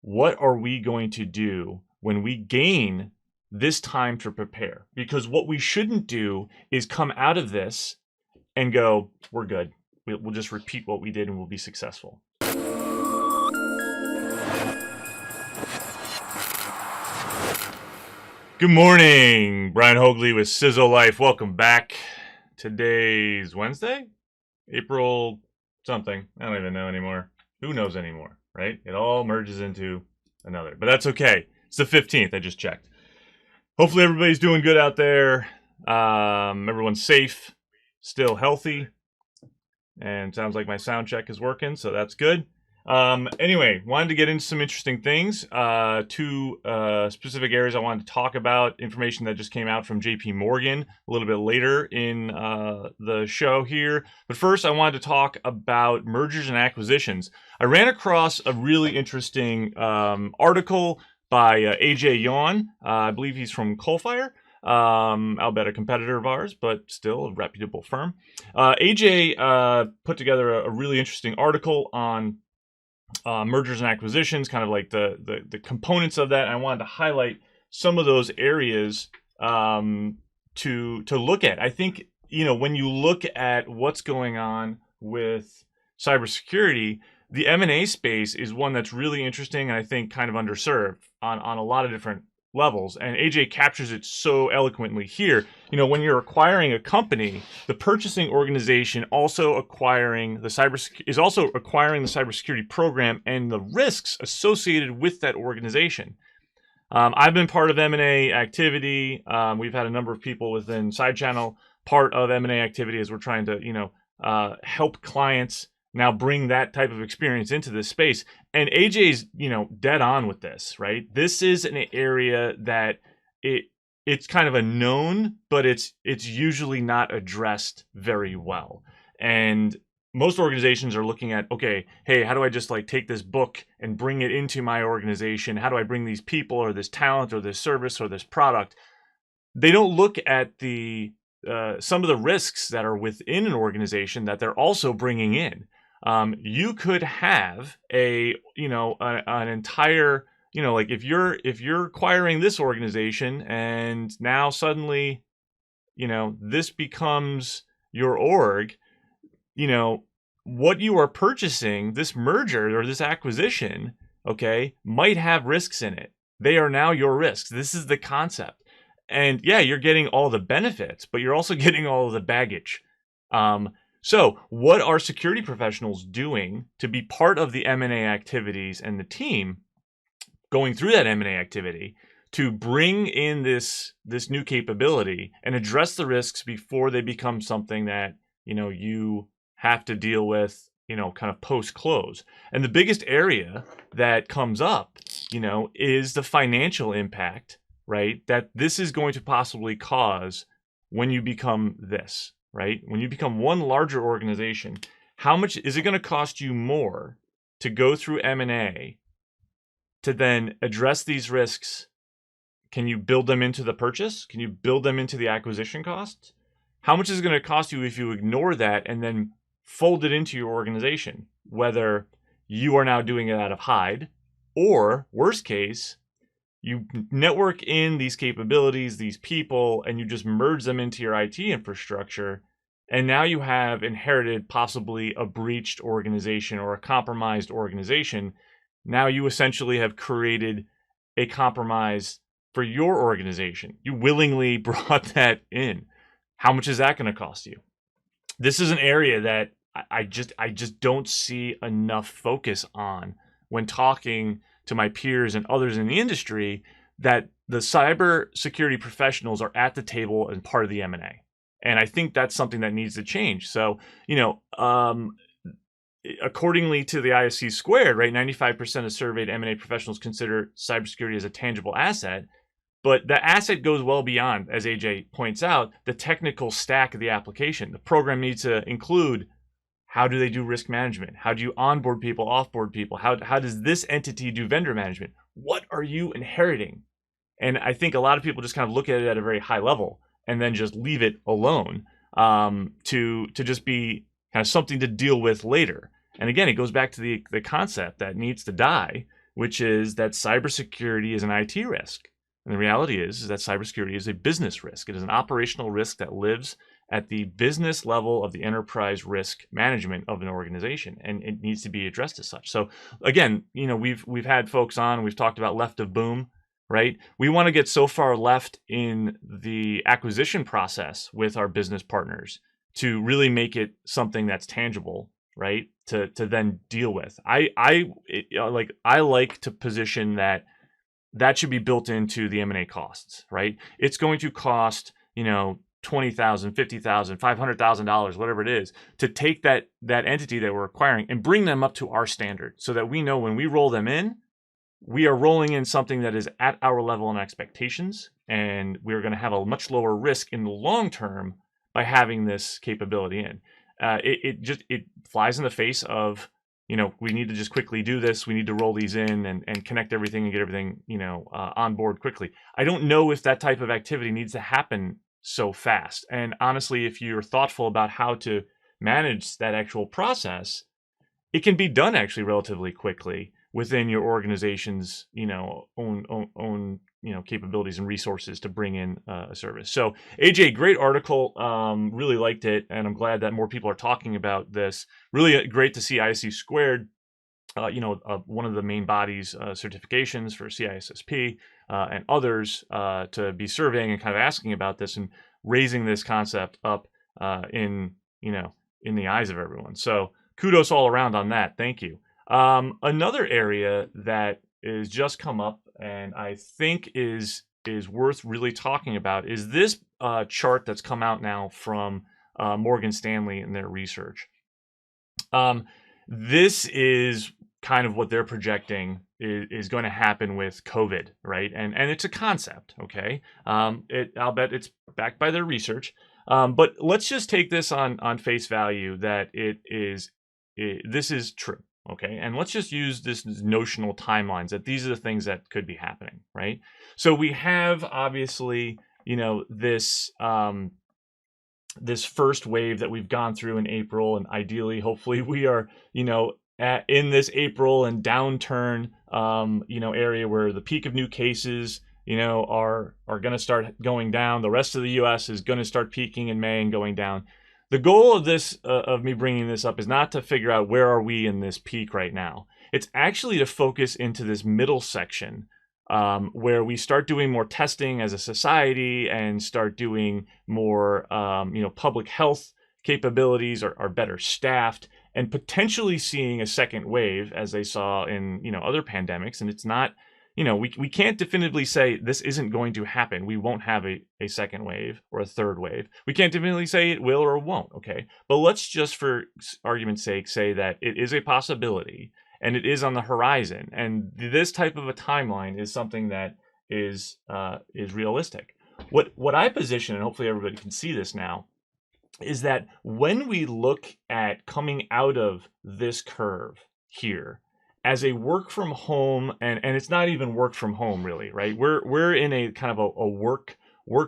what are we going to do when we gain this time to prepare? Because what we shouldn't do is come out of this and go, we're good. We'll just repeat what we did and we'll be successful. Good morning, Brian Hoagley with cisolife. Welcome back. Today's Wednesday, April something. I don't even know anymore. Who knows anymore, right? It all merges into another, but that's okay. It's the 15th. I just checked. Hopefully everybody's doing good out there. Everyone's safe, still healthy, and sounds like my sound check is working, so that's good. Anyway, wanted to get into some interesting things. Two specific areas I wanted to talk about. Information that just came out from JP Morgan a little bit later in the show here. But first, I wanted to talk about mergers and acquisitions. I ran across a really interesting article by AJ Yawn. I believe he's from Coalfire. I'll bet a competitor of ours, but still a reputable firm. AJ put together a really interesting article on mergers and acquisitions, kind of like the components of that. And I wanted to highlight some of those areas to look at. I think, when you look at what's going on with cybersecurity, the M&A space is one that's really interesting and I think kind of underserved on a lot of different levels. And AJ captures it so eloquently here. When you're acquiring a company, the purchasing organization is also acquiring the cybersecurity program and the risks associated with that organization. I've been part of M&A activity. We've had a number of people within SideChannel part of M&A activity as we're trying to, help clients now bring that type of experience into this space. And AJ's, dead on with this, right? This is an area that it's kind of a known, but it's usually not addressed very well. And most organizations are looking at, okay, hey, how do I just take this book and bring it into my organization? How do I bring these people or this talent or this service or this product? They don't look at some of the risks that are within an organization that they're also bringing in. You could have an entire, if you're acquiring this organization and now suddenly, this becomes your org, what you are purchasing, this merger or this acquisition, okay, might have risks in it. They are now your risks. This is the concept. And yeah, you're getting all the benefits, but you're also getting all of the baggage. So what are security professionals doing to be part of the M&A activities and the team going through that M&A activity to bring in this new capability and address the risks before they become something that, you have to deal with, kind of post-close? And the biggest area that comes up, is the financial impact, right, that this is going to possibly cause when you become this. Right? When you become one larger organization, how much is it going to cost you more to go through M&A to then address these risks? Can you build them into the purchase? Can you build them into the acquisition costs? How much is it going to cost you if you ignore that and then fold it into your organization? Whether you are now doing it out of hide, or worst case, you network in these capabilities, these people, and you just merge them into your IT infrastructure. And now you have inherited possibly a breached organization or a compromised organization. Now you essentially have created a compromise for your organization. You willingly brought that in. How much is that going to cost you? This is an area that I just don't see enough focus on when talking to my peers and others in the industry, that the cybersecurity professionals are at the table and part of the M&A. And I think that's something that needs to change. So, accordingly to the ISC squared, right, 95% of surveyed M&A professionals consider cybersecurity as a tangible asset. But the asset goes well beyond, as AJ points out, the technical stack of the application. The program needs to include, how do they do risk management? How do you onboard people, offboard people? How does this entity do vendor management? What are you inheriting? And I think a lot of people just kind of look at it at a very high level and then just leave it alone to just be kind of something to deal with later. And again, it goes back to the concept that needs to die, which is that cybersecurity is an IT risk. And the reality is that cybersecurity is a business risk. It is an operational risk that lives at the business level of the enterprise risk management of an organization, and it needs to be addressed as such. So again, we've had folks on, we've talked about left of boom, right? We want to get so far left in the acquisition process with our business partners to really make it something that's tangible, right? To then deal with. I like to position that should be built into the M&A costs, right? It's going to cost, $20,000, $50,000, $500,000, whatever it is, to take that entity that we're acquiring and bring them up to our standard, so that we know when we roll them in, we are rolling in something that is at our level and expectations, and we're going to have a much lower risk in the long term by having this capability in. It flies in the face of, we need to just quickly do this. We need to roll these in and connect everything and get everything, on board quickly. I don't know if that type of activity needs to happen so fast. And honestly, if you're thoughtful about how to manage that actual process, it can be done actually relatively quickly within your organization's, own capabilities and resources to bring in a service. So AJ, great article. Really liked it, and I'm glad that more people are talking about this. Really great to see ISC Squared, one of the main bodies certifications for CISSP and others to be surveying and kind of asking about this and raising this concept up in the eyes of everyone. So kudos all around on that. Thank you. Another area that is just come up and I think is worth really talking about is this chart that's come out now from Morgan Stanley in their research. This is kind of what they're projecting is going to happen with COVID, right? And it's a concept, okay? I'll bet it's backed by their research. But let's just take this on face value that this is true, okay? And let's just use this notional timelines that these are the things that could be happening, right? So we have obviously, this this first wave that we've gone through in April, and ideally, hopefully, we are, in this April and downturn, area where the peak of new cases, are going to start going down. The rest of the U.S. is going to start peaking in May and going down. The goal of this, of me bringing this up, is not to figure out where are we in this peak right now. It's actually to focus into this middle section, where we start doing more testing as a society and start doing more, public health capabilities are better staffed, and potentially seeing a second wave as they saw in, other pandemics. And it's not, we can't definitively say this isn't going to happen. We won't have a second wave or a third wave. We can't definitively say it will or won't, okay? But let's just, for argument's sake, say that it is a possibility and it is on the horizon. And this type of a timeline is something that is realistic. What I position, and hopefully everybody can see this now, is that when we look at coming out of this curve here as a work from home, and it's not even work from home really, right? We're in a kind of a work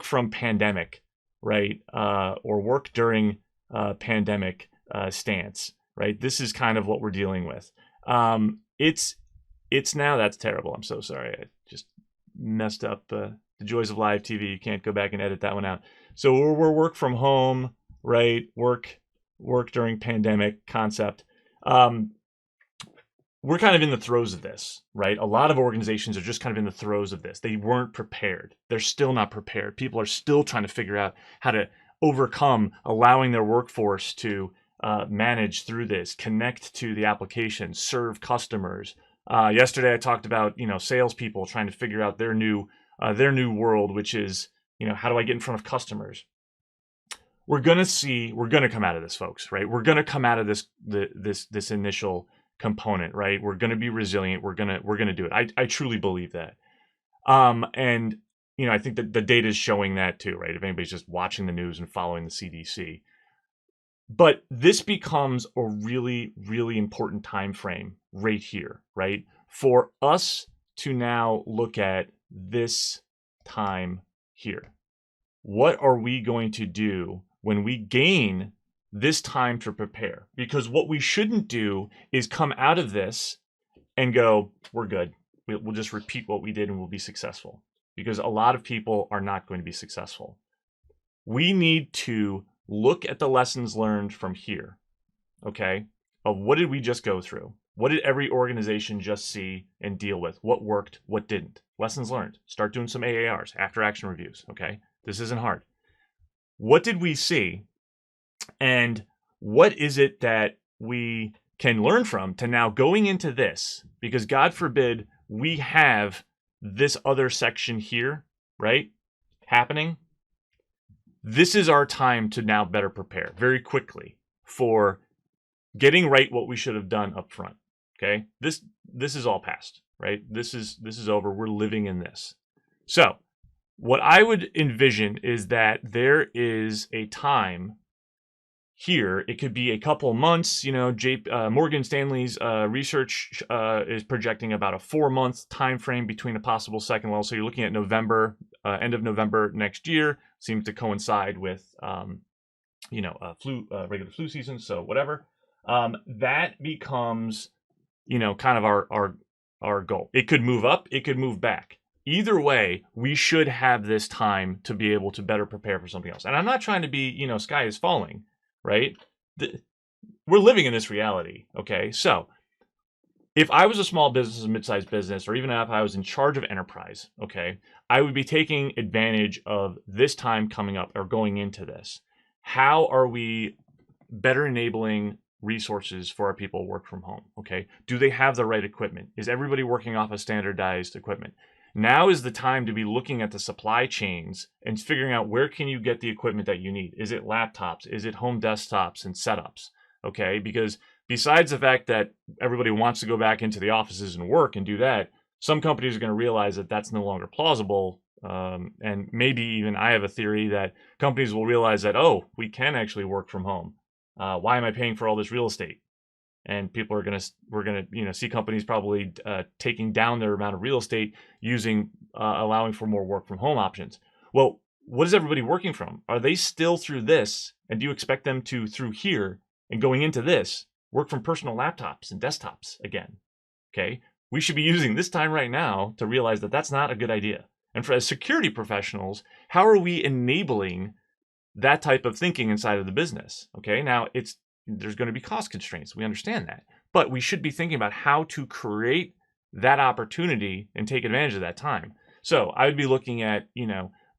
from pandemic, right? Or work during pandemic stance, right? This is kind of what we're dealing with. It's now, that's terrible. I'm so sorry. I just messed up the joys of live TV. You can't go back and edit that one out. So we're work from home, right? Work during pandemic concept. We're kind of in the throes of this, right? A lot of organizations are just kind of in the throes of this. They weren't prepared. They're still not prepared. People are still trying to figure out how to overcome allowing their workforce to manage through this, connect to the application, serve customers. Yesterday I talked about, salespeople trying to figure out their new world, which is, how do I get in front of customers? We're going to come out of this, folks, right? We're going to come out of this initial component, right? We're going to be resilient. We're going to do it. I truly believe that. And, I think that the data is showing that too, right? If anybody's just watching the news and following the CDC. But this becomes a really, really important time frame right here, right? For us to now look at this time here. What are we going to do when we gain this time to prepare? Because what we shouldn't do is come out of this and go, we're good. we'll just repeat what we did and we'll be successful, because a lot of people are not going to be successful. We need to look at the lessons learned from here, okay, of what did we just go through? What did every organization just see and deal with? What worked, what didn't? Lessons learned. Start doing some AARs, after action reviews, okay? This isn't hard. What did we see, and what is it that we can learn from to now going into this? Because God forbid we have this other section here, right, happening. This is our time to now better prepare very quickly for getting right what we should have done up front. Okay, this is all past, right? This is over. We're living in this. So what I would envision is that there is a time here. It could be a couple months. You know, Morgan Stanley's research is projecting about a 4-month time frame between a possible second level. So you're looking at November, end of November next year. Seems to coincide with regular flu season. So whatever. That becomes, kind of our goal. It could move up, it could move back. Either way, we should have this time to be able to better prepare for something else. And I'm not trying to be, sky is falling, right? We're living in this reality, okay? So if I was a small business, a mid-sized business, or even if I was in charge of enterprise, okay, I would be taking advantage of this time coming up or going into this. How are we better enabling resources for our people who work from home? Okay, do they have the right equipment? Is everybody working off of standardized equipment? Now is the time to be looking at the supply chains and figuring out where can you get the equipment that you need. Is it laptops? Is it home desktops and setups? Okay, because besides the fact that everybody wants to go back into the offices and work and do that, some companies are going to realize that that's no longer plausible. And maybe even I have a theory that companies will realize that, oh, we can actually work from home. Why am I paying for all this real estate? And people are we're gonna see companies probably taking down their amount of real estate, allowing for more work from home options. Well, what is everybody working from? Are they still through this? And do you expect them to, through here and going into this, work from personal laptops and desktops again? Okay, we should be using this time right now to realize that that's not a good idea. And as security professionals, how are we enabling that type of thinking inside of the business? Okay, now there's going to be cost constraints. We understand that. But we should be thinking about how to create that opportunity and take advantage of that time. So I would be looking at,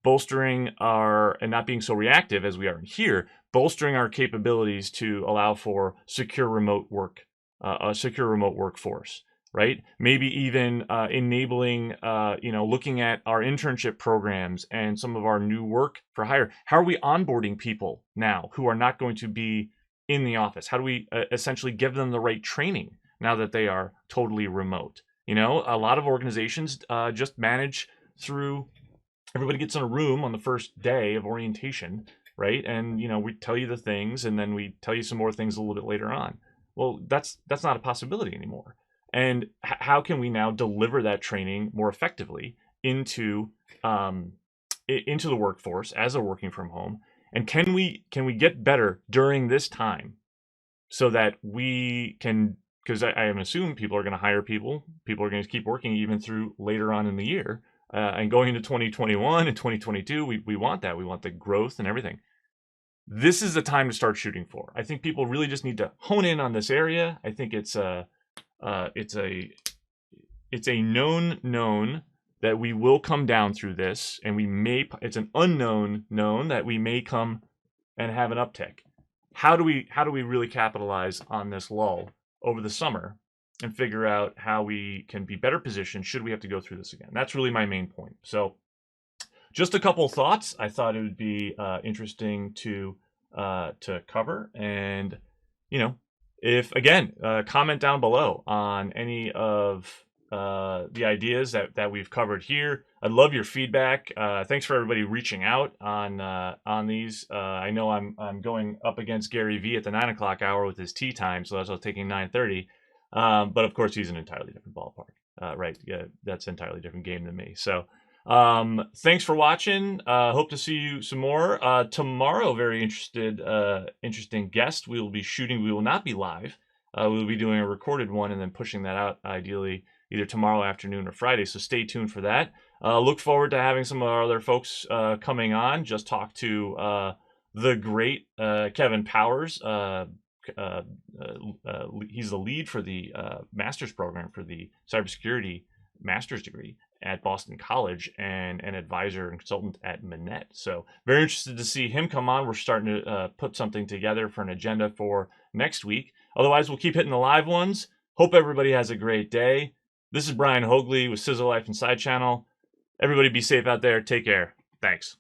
bolstering and not being so reactive as we are in here, bolstering our capabilities to allow for secure remote work, a secure remote workforce, right? Maybe even enabling, looking at our internship programs and some of our new work for hire. How are we onboarding people now who are not going to be in the office? How do we essentially give them the right training now that they are totally remote? A lot of organizations just manage through, everybody gets in a room on the first day of orientation, right? And, we tell you the things and then we tell you some more things a little bit later on. Well, that's not a possibility anymore. And how can we now deliver that training more effectively into the workforce as they're working from home? And can we get better during this time so that we can, because I am assuming people are going to hire people are going to keep working even through later on in the year, and going into 2021 and 2022, we want that. We want the growth and everything. This is the time to start shooting for. I think people really just need to hone in on this area. I think it's a known that we will come down through this, and it's an unknown known that we may come and have an uptick. How do we really capitalize on this lull over the summer and figure out how we can be better positioned should we have to go through this again? That's really my main point. So just a couple of thoughts I thought it would be interesting to cover. And, if, again, comment down below on any of the ideas that we've covered here. I'd love your feedback. Thanks for everybody reaching out on these. I know I'm going up against Gary V at the 9 o'clock hour with his tea time, so that's why I was taking 9:30. But of course, he's an entirely different ballpark, right? Yeah, that's an entirely different game than me. So thanks for watching. Hope to see you some more tomorrow. Very interesting guest. We will be shooting. We will not be live. We will be doing a recorded one and then pushing that out ideally either tomorrow afternoon or Friday. So stay tuned for that. Look forward to having some of our other folks coming on. Just talked to the great Kevin Powers. He's the lead for the master's program for the cybersecurity master's degree at Boston College and an advisor and consultant at Manette. So very interested to see him come on. We're starting to put something together for an agenda for next week. Otherwise, we'll keep hitting the live ones. Hope everybody has a great day. This is Brian Hoagley with cisolife and SideChannel. Everybody be safe out there. Take care. Thanks.